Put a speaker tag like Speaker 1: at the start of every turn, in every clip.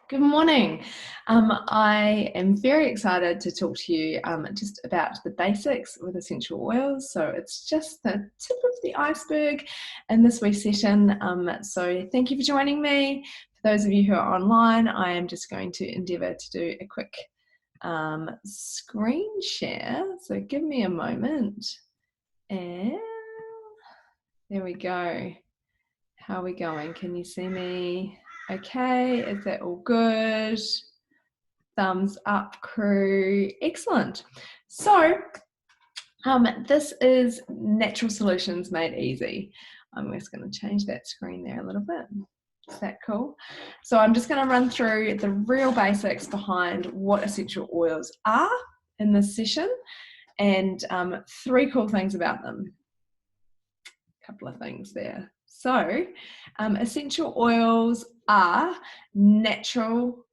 Speaker 1: Good morning. I am very excited to talk to you just about the basics with essential oils. So it's just the tip of the iceberg in this week's session. So thank you for joining me. For those of you who are online, I am just going to endeavour to do a quick screen share. So give me a moment. And there we go. How are we going? Can you see me? Okay, is that all good? Thumbs up, crew. Excellent. So this is Natural Solutions Made Easy. I'm just going to change that screen there a little bit. Is that cool? So I'm just going to run through the real basics behind what essential oils are in this session and three cool things about them. A couple of things there. So essential oils are natural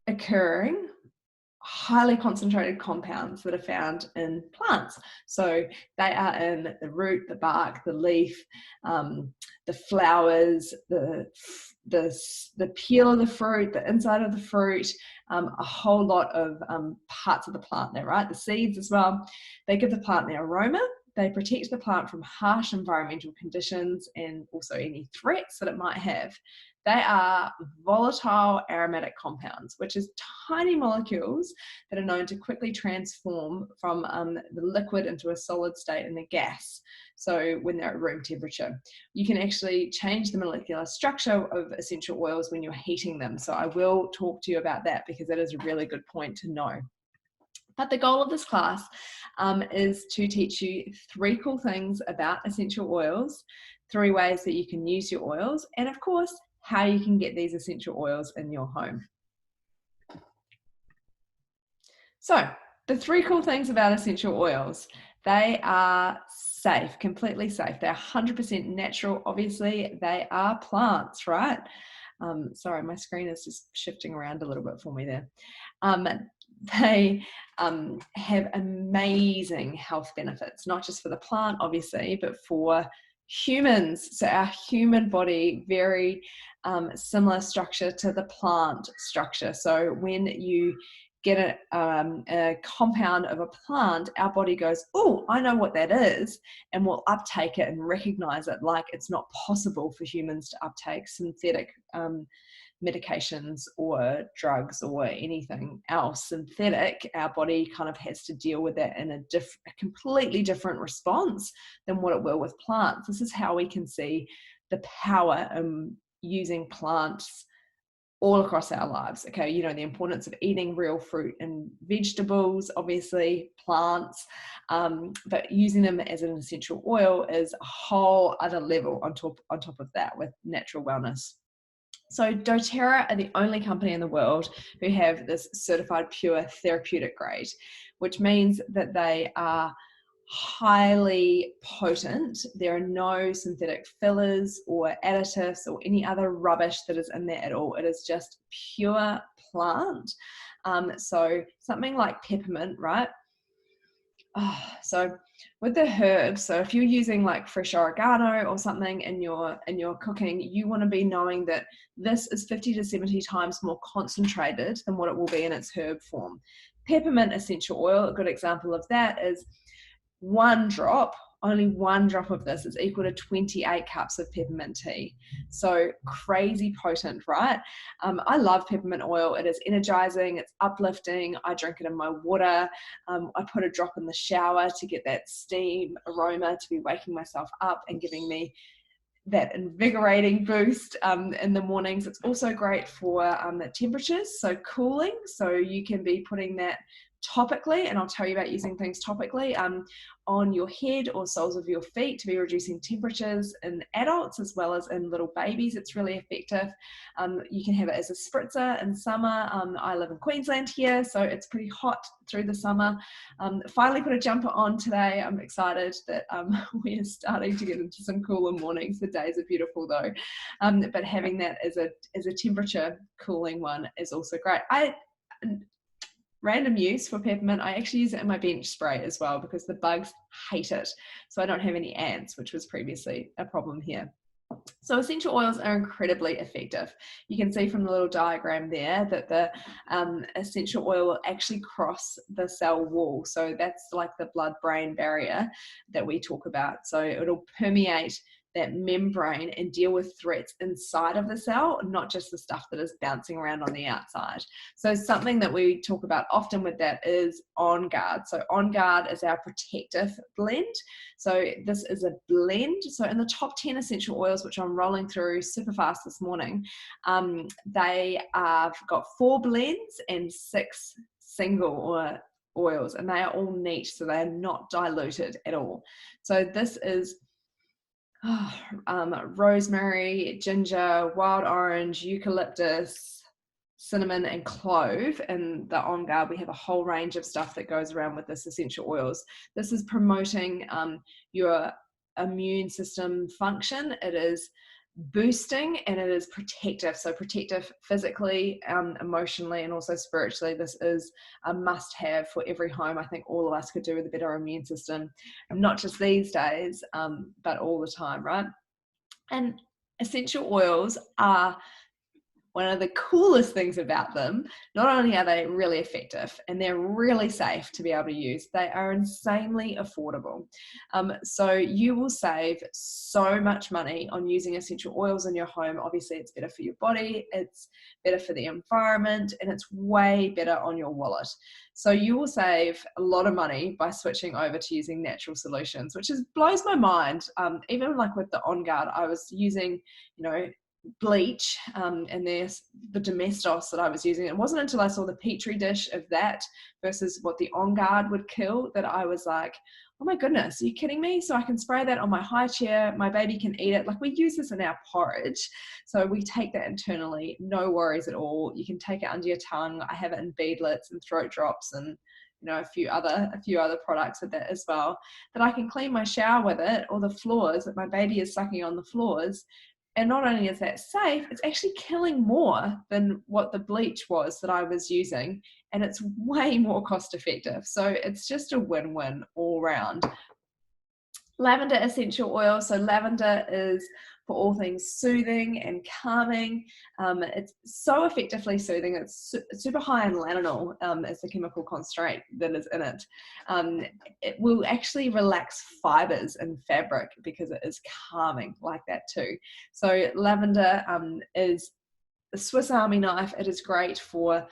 Speaker 1: occurring, highly concentrated compounds that are found in plants. So they are in the root, the bark, the leaf, the flowers, the peel of the fruit, the inside of the fruit, a whole lot of parts of the plant there, right? The seeds as well. They give the plant their aroma. They protect the plant from harsh environmental conditions and also any threats that it might have. They are volatile aromatic compounds, which is tiny molecules that are known to quickly transform from the liquid into a solid state in a gas. So when they're at room temperature, you can actually change the molecular structure of essential oils when you're heating them. So I will talk to you about that because that is a really good point to know. But the goal of this class is to teach you three cool things about essential oils, three ways that you can use your oils, and of course, how you can get these essential oils in your home. So the three cool things about essential oils, they are safe, completely safe. They're 100% natural. Obviously, they are plants, right? Sorry, my screen is just shifting around a little bit for me there. They have amazing health benefits, not just for the plant, obviously, but for humans. So our human body, very similar structure to the plant structure. So when you get a compound of a plant, our body goes, oh, I know what that is, and we'll uptake it and recognize it, like it's not possible for humans to uptake synthetic medications or drugs or anything else synthetic. Our body kind of has to deal with that in a completely different response than what it will with plants. This is how we can see the power using plants all across our lives. Okay, you know, the importance of eating real fruit and vegetables, obviously plants, but using them as an essential oil is a whole other level on top of that with natural wellness. So doTERRA are the only company in the world who have this certified pure therapeutic grade, which means that they are highly potent. There are no synthetic fillers or additives or any other rubbish that is in there at all. It is just pure plant. So something like peppermint, right? So with the herbs, so if you're using like fresh oregano or something in your cooking, you want to be knowing that this is 50 to 70 times more concentrated than what it will be in its herb form. Peppermint essential oil, a good example of that is only one drop of this is equal to 28 cups of peppermint tea. So crazy potent, right? I love peppermint oil. It is energizing, it's uplifting. I drink it in my water. I put a drop in the shower to get that steam aroma, to be waking myself up and giving me that invigorating boost in the mornings. It's also great for the temperatures, so cooling. So you can be putting that topically, and I'll tell you about using things topically on your head or soles of your feet to be reducing temperatures in adults as well as in little babies. It's really effective. You can have it as a spritzer in summer. I live in Queensland here, so it's pretty hot through the summer. Finally put a jumper on today. I'm excited that we're starting to get into some cooler mornings. The days are beautiful though, but having that as a temperature cooling one is also great. Random use for peppermint, I actually use it in my bench spray as well because the bugs hate it. So I don't have any ants, which was previously a problem here. So essential oils are incredibly effective. You can see from the little diagram there that the essential oil will actually cross the cell wall. So that's like the blood-brain barrier that we talk about. So it'll permeate that membrane and deal with threats inside of the cell, not just the stuff that is bouncing around on the outside. So something that we talk about often with that is On Guard. So On Guard is our protective blend. So this is a blend. So in the top 10 essential oils, which I'm rolling through super fast this morning, they have got 4 blends and 6 single oils, and they are all neat, so they are not diluted at all. So this is rosemary, ginger, wild orange, eucalyptus, cinnamon, and clove. And the On Guard, we have a whole range of stuff that goes around with this essential oils. This is promoting your immune system function. It is boosting, and it is protective. So protective physically, emotionally, and also spiritually. This is a must-have for every home. I think all of us could do with a better immune system, and not just these days, but all the time, right? And essential oils are one of the coolest things about them. Not only are they really effective and they're really safe to be able to use, they are insanely affordable. So you will save so much money on using essential oils in your home. Obviously, it's better for your body, it's better for the environment, and it's way better on your wallet. So you will save a lot of money by switching over to using natural solutions, which blows my mind. Even like with the On Guard, I was using, bleach, and there's the domestos that I was using. It wasn't until I saw the petri dish of that versus what the On Guard would kill that I was like, oh my goodness, are you kidding me? So I can spray that on my high chair, my baby can eat it. Like, we use this in our porridge, so we take that internally, no worries at all. You can take it under your tongue. I have it in beadlets and throat drops, and a few other products with that as well, that I can clean my shower with it, or the floors that my baby is sucking on the floors. And not only is that safe, it's actually killing more than what the bleach was that I was using, and it's way more cost effective. So it's just a win-win all round. Lavender essential oil. So lavender is for all things soothing and calming. It's so effectively soothing. It's super high in lanolin, as the chemical concentrate that is in it. It will actually relax fibers in fabric because it is calming like that too. So lavender is a Swiss Army knife. It is great for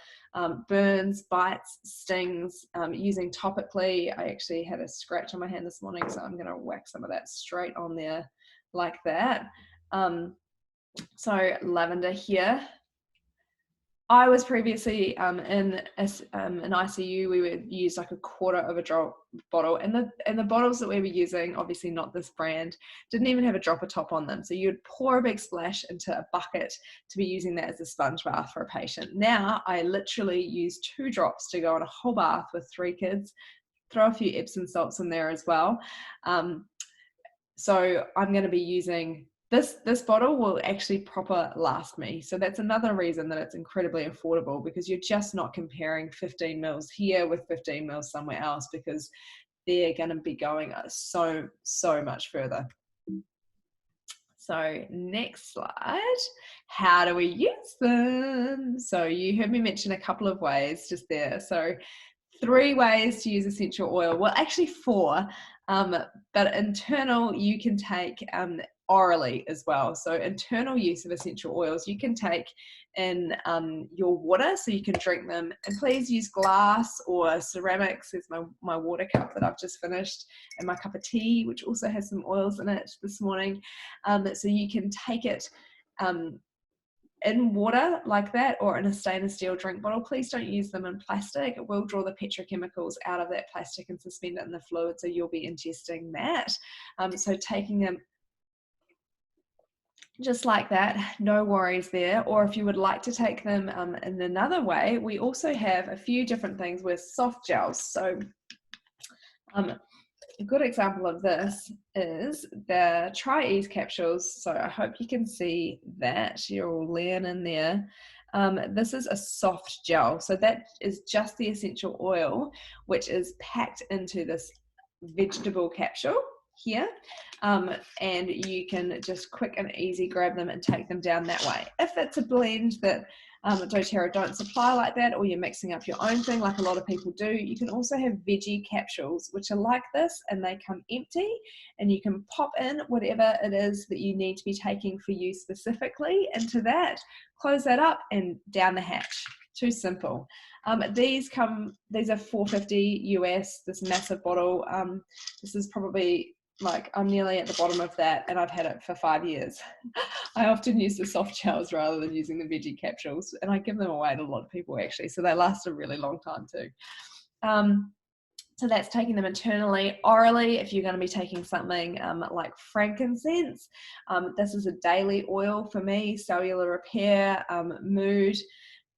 Speaker 1: burns, bites, stings, using topically. I actually had a scratch on my hand this morning, so I'm going to whack some of that straight on there like that. So lavender here. I was previously in an ICU. We would use like a quarter of a drop bottle, and the bottles that we were using, obviously not this brand, didn't even have a dropper top on them. So you'd pour a big splash into a bucket to be using that as a sponge bath for a patient. Now I literally use 2 drops to go on a whole bath with 3 kids. Throw a few Epsom salts in there as well. So I'm going to be using this bottle will actually proper last me. So that's another reason that it's incredibly affordable, because you're just not comparing 15 mils here with 15 mils somewhere else, because they're going to be going so much further. So next slide, how do we use them? So you heard me mention a couple of ways just there. So 3 ways to use essential oil. Well, actually 4, but internal you can take orally as well. So internal use of essential oils you can take in your water, so you can drink them. And please use glass or ceramics. There's my water cup that I've just finished, and my cup of tea, which also has some oils in it this morning. So you can take it in water like that, or in a stainless steel drink bottle. Please don't use them in plastic. It will draw the petrochemicals out of that plastic and suspend it in the fluid, so you'll be ingesting that. So taking them just like that, no worries there. Or if you would like to take them in another way, we also have a few different things with soft gels. So a good example of this is the Tri-Ease capsules. So I hope you can see that. You're all laying in there. This is a soft gel. So that is just the essential oil, which is packed into this vegetable capsule. here, and you can just quick and easy grab them and take them down that way. If it's a blend that doTERRA don't supply like that, or you're mixing up your own thing like a lot of people do, you can also have veggie capsules which are like this, and they come empty, and you can pop in whatever it is that you need to be taking for you specifically into that, close that up, and down the hatch. Too simple. These are $4.50 US, this massive bottle. This is probably, like, I'm nearly at the bottom of that, and I've had it for 5 years. I often use the soft gels rather than using the veggie capsules, and I give them away to a lot of people actually, so they last a really long time too. So that's taking them internally. Orally, if you're going to be taking something like frankincense, this is a daily oil for me. Cellular repair, mood,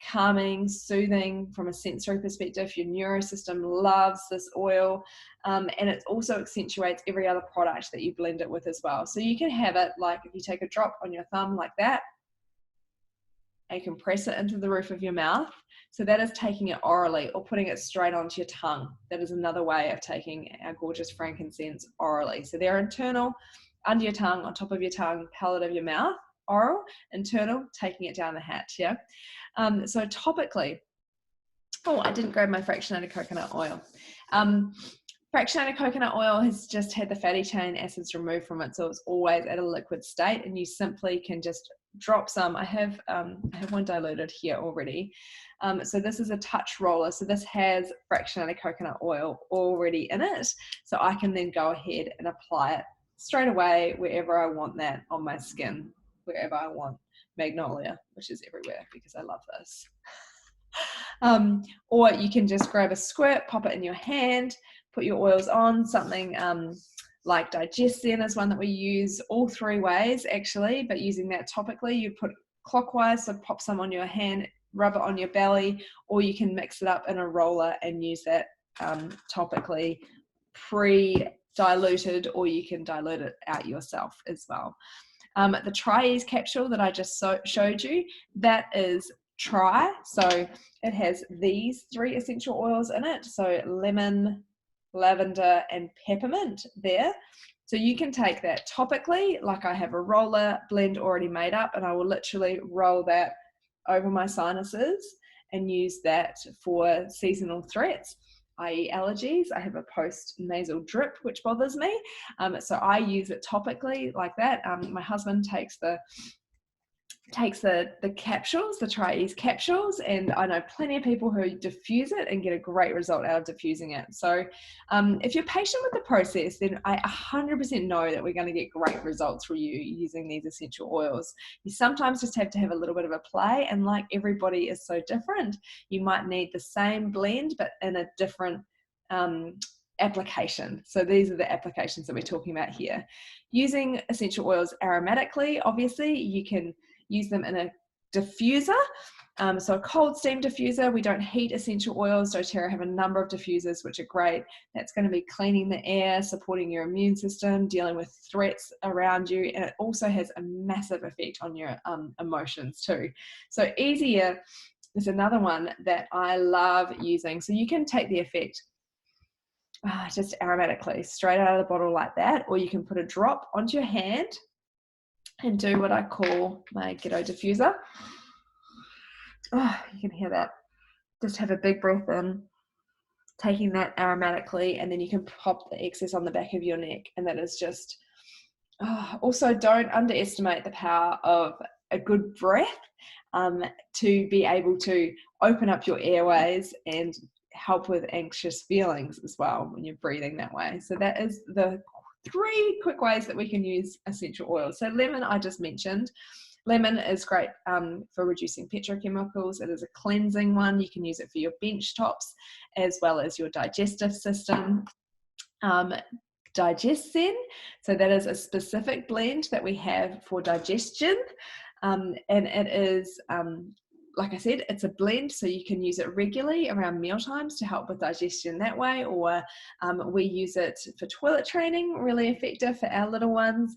Speaker 1: calming, soothing from a sensory perspective. Your neurosystem loves this oil, and it also accentuates every other product that you blend it with as well. So you can have it like, if you take a drop on your thumb like that, and you can press it into the roof of your mouth. So that is taking it orally, or putting it straight onto your tongue. That is another way of taking our gorgeous frankincense orally. So they're internal, under your tongue, on top of your tongue, palate of your mouth, oral, internal, taking it down the hatch, yeah? So topically, oh, I didn't grab my fractionated coconut oil. Fractionated coconut oil has just had the fatty chain acids removed from it, so it's always at a liquid state, and you simply can just drop some. I have one diluted here already. So this is a touch roller, so this has fractionated coconut oil already in it, so I can then go ahead and apply it straight away wherever I want that on my skin, wherever I want. Magnolia, which is everywhere because I love this. Or you can just grab a squirt, pop it in your hand, put your oils on. Something like Digestin is one that we use all three ways actually, but using that topically, you put clockwise, so pop some on your hand, rub it on your belly, or you can mix it up in a roller and use that topically pre-diluted, or you can dilute it out yourself as well. The Tri-Ease capsule that I just showed you, that is Tri, so it has these 3 essential oils in it, so lemon, lavender, and peppermint there. So you can take that topically, like I have a roller blend already made up, and I will literally roll that over my sinuses and use that for seasonal threats, i.e. allergies. I have a post-nasal drip which bothers me, so I use it topically like that. My husband takes the capsules, the Tri-Ease capsules, and I know plenty of people who diffuse it and get a great result out of diffusing it. So if you're patient with the process, then I 100% know that we're going to get great results for you using these essential oils. You sometimes just have to have a little bit of a play, and like everybody is so different, you might need the same blend but in a different application. So these are the applications that we're talking about here. Using essential oils aromatically, obviously you can use them in a diffuser, so a cold steam diffuser. We don't heat essential oils. doTERRA have a number of diffusers which are great. That's going to be cleaning the air, supporting your immune system, dealing with threats around you, and it also has a massive effect on your emotions too. So easier is another one that I love using. So you can take the effect just aromatically straight out of the bottle like that, or you can put a drop onto your hand and do what I call my ghetto diffuser. Oh, you can hear that. Just have a big breath in, taking that aromatically, and then you can pop the excess on the back of your neck, and that is just, also don't underestimate the power of a good breath to be able to open up your airways and help with anxious feelings as well when you're breathing that way. So that is the 3 quick ways that we can use essential oils. So lemon, I just mentioned. Lemon is great for reducing petrochemicals. It is a cleansing one. You can use it for your bench tops as well as your digestive system. Digestin, so that is a specific blend that we have for digestion, and it is like I said, it's a blend, so you can use it regularly around meal times to help with digestion that way, or we use it for toilet training, really effective for our little ones.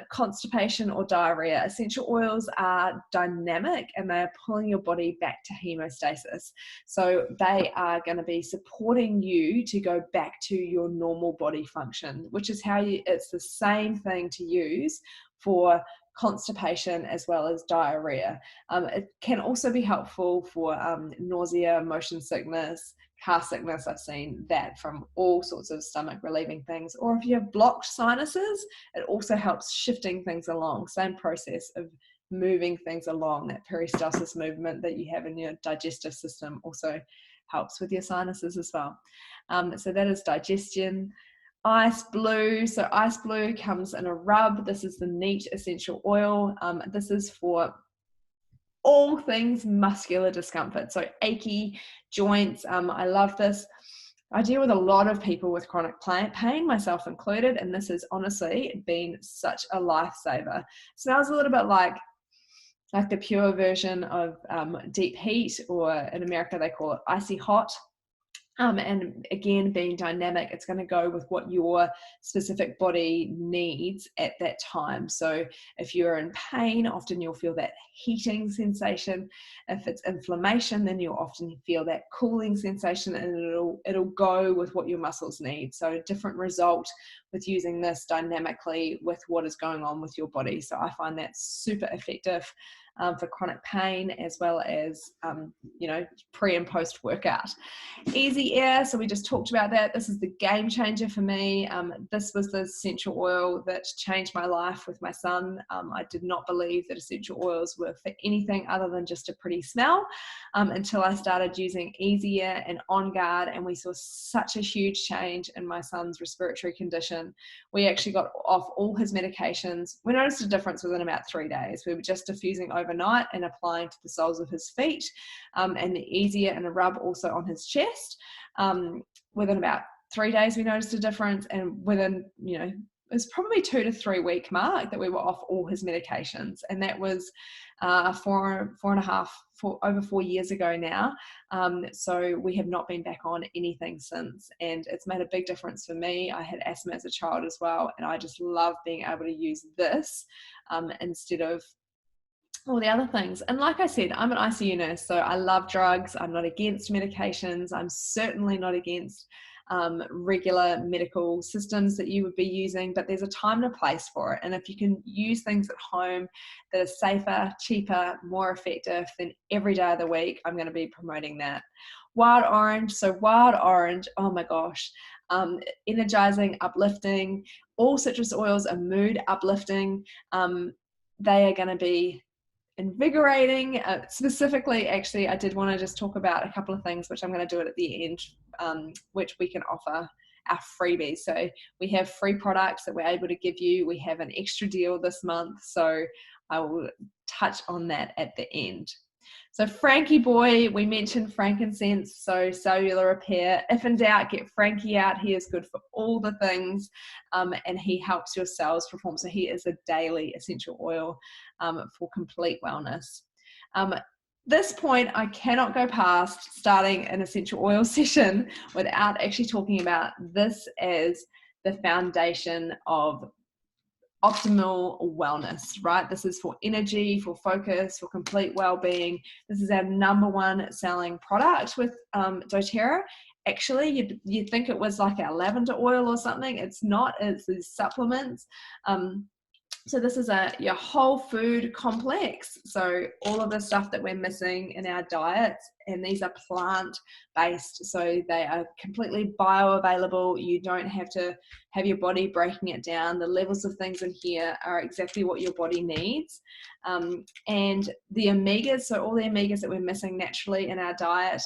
Speaker 1: Constipation or diarrhea. Essential oils are dynamic and they're pulling your body back to hemostasis. So they are going to be supporting you to go back to your normal body function, which is how it's the same thing to use for constipation as well as diarrhea. It can also be helpful for nausea, motion sickness, car sickness. I've seen that from all sorts of stomach relieving things. Or if you have blocked sinuses, it also helps shifting things along. Same process of moving things along. That peristalsis movement that you have in your digestive system also helps with your sinuses as well. So that is digestion. Ice blue. So ice blue comes in a rub. This is the neat essential oil. This is for all things muscular discomfort. So achy joints. I love this. I deal with a lot of people with chronic pain, myself included, and this has honestly been such a lifesaver. Smells a little bit like the pure version of deep heat, or in America they call it icy hot. And again, being dynamic, it's going to go with what your specific body needs at that time. So if you're in pain, often you'll feel that heating sensation. If it's inflammation, then you'll often feel that cooling sensation, and it'll go with what your muscles need. So different result with using this dynamically with what is going on with your body. So I find that super effective for chronic pain, as well as pre and post workout. Easy Air, so we just talked about that. This is the game changer for me. This was the essential oil that changed my life with my son. I did not believe that essential oils were for anything other than just a pretty smell, until I started using Easy Air and On Guard, and we saw such a huge change in my son's respiratory condition. We actually got off all his medications. We noticed a difference within about 3 days. We were just diffusing overnight and applying to the soles of his feet, and the Easy Air and a rub also on his chest. Within about 3 days we noticed a difference, and within it was probably 2 to 3 week mark that we were off all his medications, and that was over 4 years ago now. So we have not been back on anything since, and it's made a big difference for me. I had asthma as a child as well, and I just love being able to use this instead of all the other things. And like I said, I'm an ICU nurse, so I love drugs. I'm not against medications. I'm certainly not against regular medical systems that you would be using, but there's a time and a place for it. And if you can use things at home that are safer, cheaper, more effective than every day of the week, I'm going to be promoting that. Wild Orange. So Wild Orange, oh my gosh, energizing, uplifting. All citrus oils are mood uplifting. They are going to be invigorating. Specifically, actually, I did want to just talk about a couple of things, which I'm going to do it at the end, which we can offer our freebies. So we have free products that we're able to give you. We have an extra deal this month, so I will touch on that at the end. So Frankie Boy, we mentioned frankincense, so cellular repair. If in doubt, get Frankie out. He is good for all the things, and he helps your cells perform. So he is a daily essential oil for complete wellness. This point, I cannot go past starting an essential oil session without actually talking about this as the foundation of optimal wellness, right? This is for energy, for focus, for complete well-being. This is our number one selling product with doTERRA. Actually, you'd think it was like our lavender oil or something. It's not. It's these supplements. So this is your whole food complex. So all of the stuff that we're missing in our diets, and these are plant-based. So they are completely bioavailable. You don't have to have your body breaking it down. The levels of things in here are exactly what your body needs. And the omegas, so all the omegas that we're missing naturally in our diet,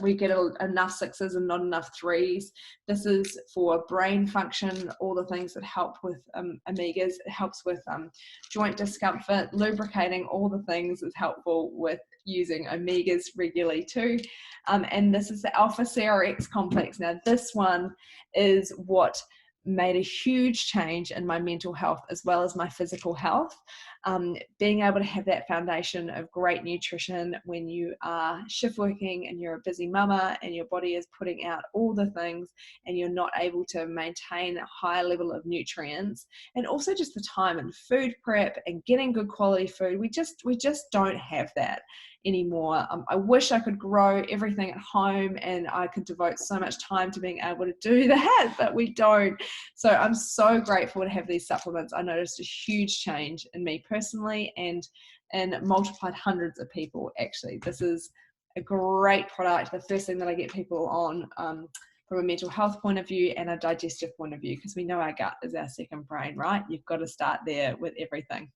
Speaker 1: we get enough 6s and not enough 3s. This is for brain function, all the things that help with omegas. It helps with joint discomfort, lubricating, all the things is helpful with using omegas regularly too. And this is the Alpha CRX complex. Now this one is what made a huge change in my mental health as well as my physical health. being able to have that foundation of great nutrition when you are shift working and you're a busy mama and your body is putting out all the things and you're not able to maintain a high level of nutrients, and also just the time and food prep and getting good quality food. We just don't have that anymore. I wish I could grow everything at home and I could devote so much time to being able to do that, but we don't. So I'm so grateful to have these supplements. I noticed a huge change in me personally and multiplied hundreds of people actually. This is a great product. The first thing that I get people on from a mental health point of view and a digestive point of view, because we know our gut is our second brain, right? You've got to start there with everything.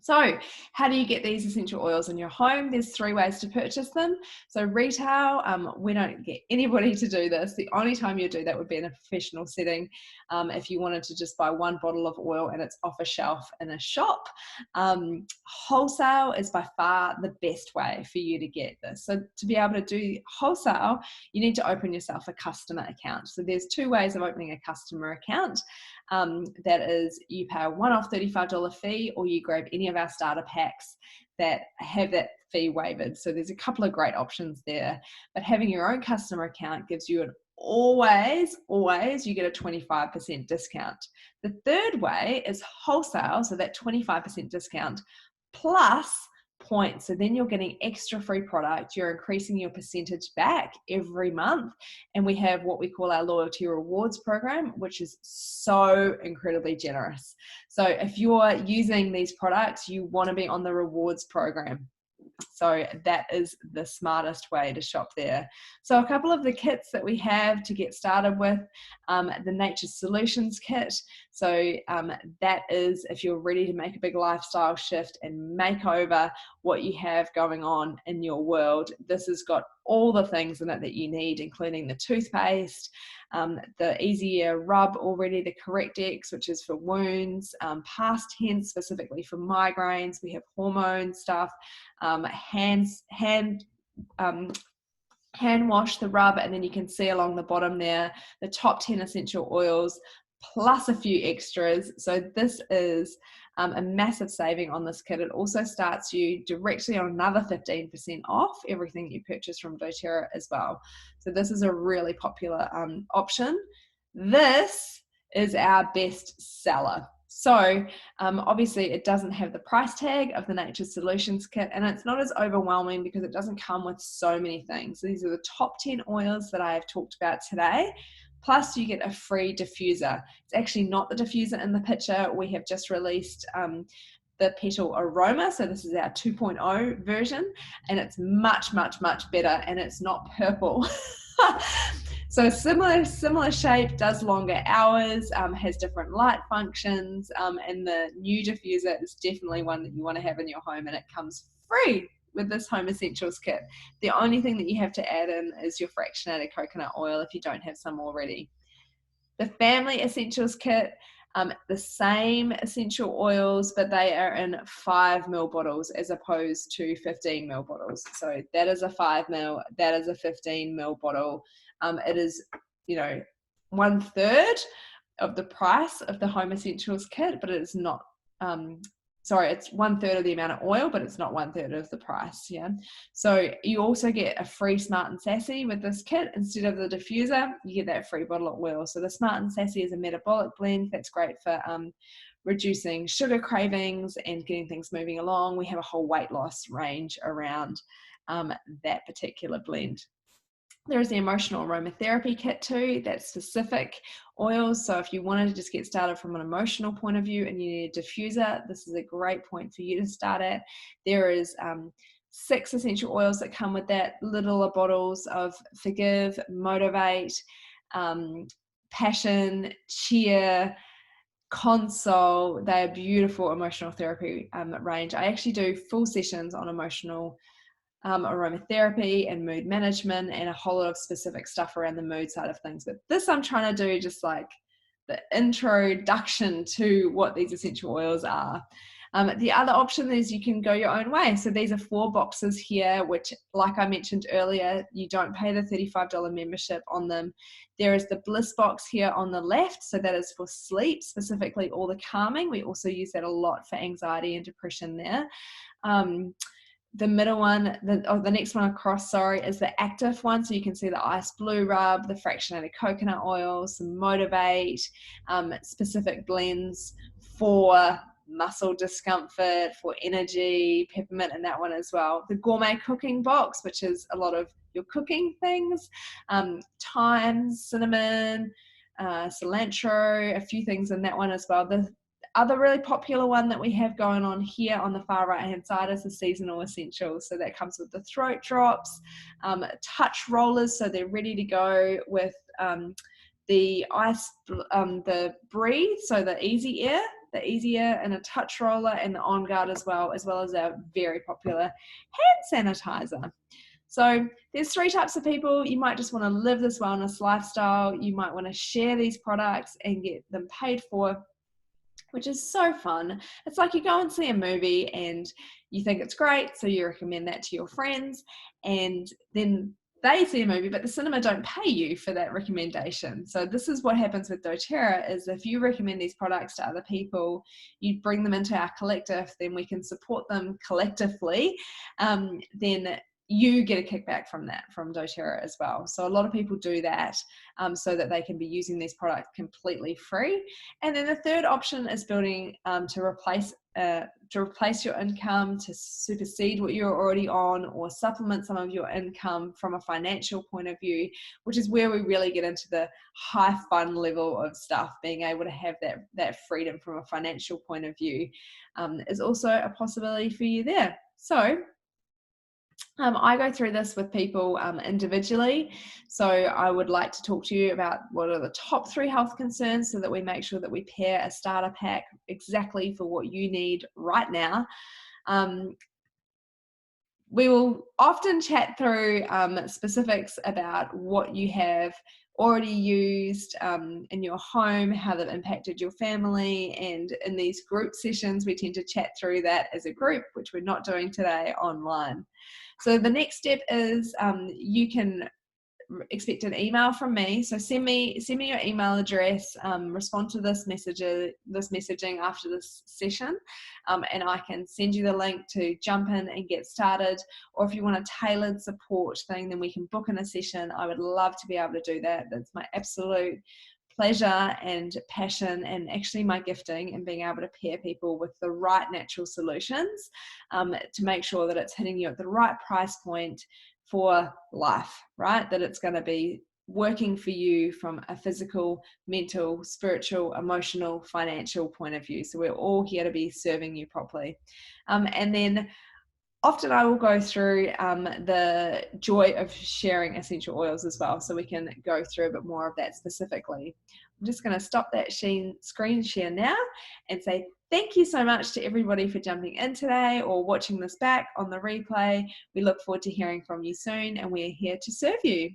Speaker 1: So how do you get these essential oils in your home? There's 3 ways to purchase them. So retail, we don't get anybody to do this. The only time you do that would be in a professional setting. If you wanted to just buy 1 bottle of oil and it's off a shelf in a shop. Wholesale is by far the best way for you to get this. So to be able to do wholesale, you need to open yourself a customer account. So there's 2 ways of opening a customer account. That is, you pay a one-off $35 fee, or you grab any of our starter packs that have that fee waived. So there's a couple of great options there, but having your own customer account gives you always you get a 25% discount. The third way is wholesale, so that 25% discount plus points. So then you're getting extra free product, you're increasing your percentage back every month. And we have what we call our loyalty rewards program, which is so incredibly generous. So if you're using these products, you want to be on the rewards program. So that is the smartest way to shop there. So a couple of the kits that we have to get started with, the Nature Solutions kit. So that is if you're ready to make a big lifestyle shift and make over what you have going on in your world. This has got all the things in it that you need, including the toothpaste, the easier rub already, the Correct-X, which is for wounds, past tense specifically for migraines. We have hormone stuff, hand wash, the rub, and then you can see along the bottom there the top 10 essential oils plus a few extras. So this is a massive saving on this kit. It also starts you directly on another 15% off everything you purchase from doTERRA as well. So this is a really popular option. This is our best seller. So obviously it doesn't have the price tag of the Nature Solutions kit, and it's not as overwhelming because it doesn't come with so many things. So these are the top 10 oils that I have talked about today. Plus you get a free diffuser. It's actually not the diffuser in the picture. We have just released the Petal Aroma. So this is our 2.0 version, and it's much, much, much better, and it's not purple. So similar shape, does longer hours, has different light functions, and the new diffuser is definitely one that you want to have in your home, and it comes free with this Home Essentials kit. The only thing that you have to add in is your fractionated coconut oil if you don't have some already. The Family Essentials kit, the same essential oils, but they are in 5 ml bottles as opposed to 15 ml bottles. So that is a 5 ml, that is a 15 ml bottle. It is, 1/3 of the price of the Home Essentials kit, but it is not, it's 1/3 of the amount of oil, but it's not 1/3 of the price. Yeah. So you also get a free Smart and Sassy with this kit. Instead of the diffuser, you get that free bottle of oil. So the Smart and Sassy is a metabolic blend that's great for reducing sugar cravings and getting things moving along. We have a whole weight loss range around that particular blend. There is the emotional aromatherapy kit too, that's specific oils. So if you wanted to just get started from an emotional point of view and you need a diffuser, this is a great point for you to start at. There is 6 essential oils that come with that, littler bottles of Forgive, Motivate, Passion, Cheer, Console. They are beautiful emotional therapy range. I actually do full sessions on emotional aromatherapy and mood management and a whole lot of specific stuff around the mood side of things. But this I'm trying to do just like the introduction to what these essential oils are. The other option is you can go your own way. So these are 4 boxes here, which, like I mentioned earlier, you don't pay the $35 membership on them. There is the Bliss box here on the left. So that is for sleep, specifically all the calming. We also use that a lot for anxiety and depression there. The middle one, the next one across, sorry, is the active one. So you can see the ice blue rub, the fractionated coconut oil, some Motivate, specific blends for muscle discomfort, for energy, peppermint in that one as well. The gourmet cooking box, which is a lot of your cooking things, thyme, cinnamon, cilantro, a few things in that one as well. The other really popular one that we have going on here on the far right hand side is the seasonal essentials. So that comes with the throat drops, touch rollers, so they're ready to go with the ice, the breathe, so the easy air and a touch roller, and the On Guard as well as our very popular hand sanitizer. So there's 3 types of people. You might just want to live this wellness lifestyle. You might want to share these products and get them paid for, which is so fun. It's like you go and see a movie and you think it's great, so you recommend that to your friends, and then they see a movie, but the cinema don't pay you for that recommendation. So this is what happens with doTERRA, is if you recommend these products to other people, you bring them into our collective, then we can support them collectively, then you get a kickback from that, from doTERRA as well. So a lot of people do that so that they can be using these products completely free. And then the third option is building to replace your income, to supersede what you're already on, or supplement some of your income from a financial point of view, which is where we really get into the high fun level of stuff. Being able to have that freedom from a financial point of view is also a possibility for you there. So I go through this with people individually. So I would like to talk to you about what are the top 3 health concerns, so that we make sure that we pair a starter pack exactly for what you need right now. We will often chat through specifics about what you have already used in your home, how they've impacted your family, and in these group sessions we tend to chat through that as a group, which we're not doing today online. So the next step is you can expect an email from me. So send me your email address, respond to this messaging after this session, and I can send you the link to jump in and get started. Or if you want a tailored support thing, then we can book in a session. I would love to be able to do that. That's my absolute pleasure and passion, and actually my gifting, in being able to pair people with the right natural solutions to make sure that it's hitting you at the right price point for life, right? That it's going to be working for you from a physical, mental, spiritual, emotional, financial point of view. So we're all here to be serving you properly. And then often I will go through the joy of sharing essential oils as well, so we can go through a bit more of that specifically. I'm just going to stop that screen share now and say thank you so much to everybody for jumping in today or watching this back on the replay. We look forward to hearing from you soon, and we're here to serve you.